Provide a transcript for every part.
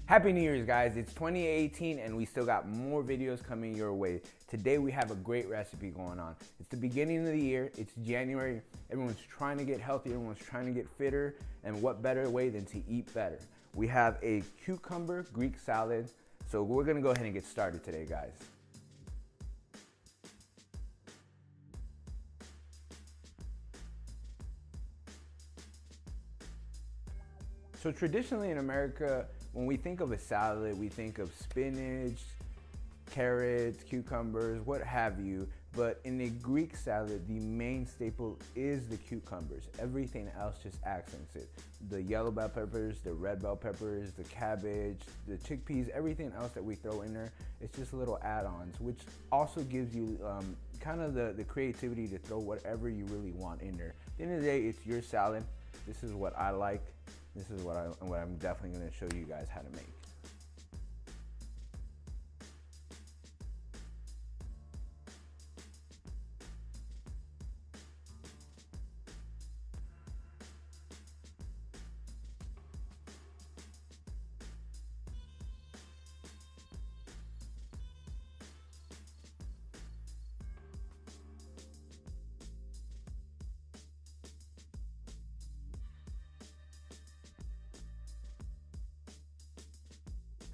Happy New Year's, guys. It's 2018 and we still got more videos coming your way. Today we have a great recipe going on. It's the beginning of the year, it's January, everyone's trying to get healthy, everyone's trying to get fitter, and what better way than to eat better. We have a cucumber Greek salad, so we're gonna go ahead and get started today, guys. So traditionally in America, when we think of a salad, we think of spinach, carrots, cucumbers, what have you. But in a Greek salad, the main staple is the cucumbers. Everything else just accents it. The yellow bell peppers, the red bell peppers, the cabbage, the chickpeas, everything else that we throw in there, it's just little add-ons, which also gives you kind of the creativity to throw whatever you really want in there. At the end of the day, it's your salad. This is what I like. This is what I'm definitely going to show you guys how to make.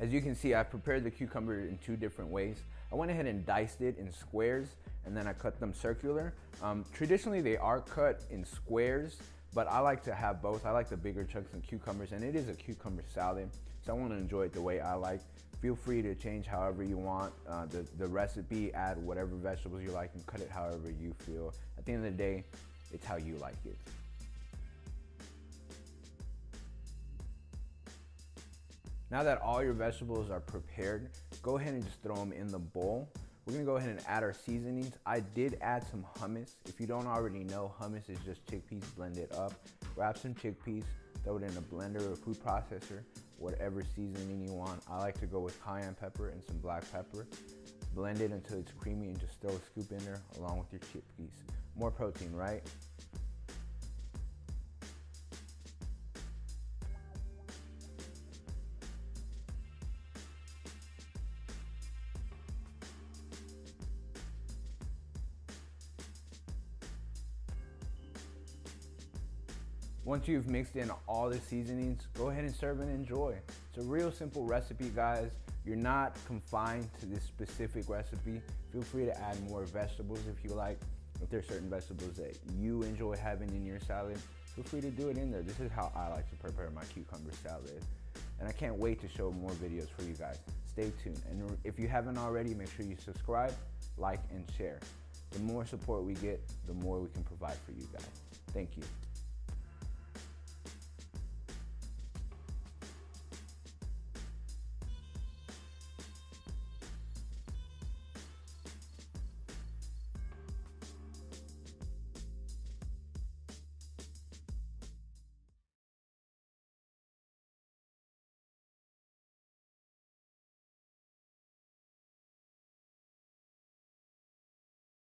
As you can see, I prepared the cucumber in two different ways. I went ahead and diced it in squares and then I cut them circular. Traditionally they are cut in squares, but I like to have both. I like the bigger chunks of cucumbers, and it is a cucumber salad, so I want to enjoy it the way I like. Feel free to change however you want the recipe, add whatever vegetables you like and cut it however you feel. At the end of the day, it's how you like it. Now that all your vegetables are prepared, go ahead and just throw them in the bowl. We're gonna go ahead and add our seasonings. I did add some hummus. If you don't already know, hummus is just chickpeas blended up. Grab some chickpeas, throw it in a blender or food processor, whatever seasoning you want. I like to go with cayenne pepper and some black pepper. Blend it until it's creamy and just throw a scoop in there along with your chickpeas. More protein, right? Once you've mixed in all the seasonings, go ahead and serve and enjoy. It's a real simple recipe, guys. You're not confined to this specific recipe. Feel free to add more vegetables if you like. If there's certain vegetables that you enjoy having in your salad, feel free to do it in there. This is how I like to prepare my cucumber salad. And I can't wait to show more videos for you guys. Stay tuned. And if you haven't already, make sure you subscribe, like, and share. The more support we get, the more we can provide for you guys. Thank you.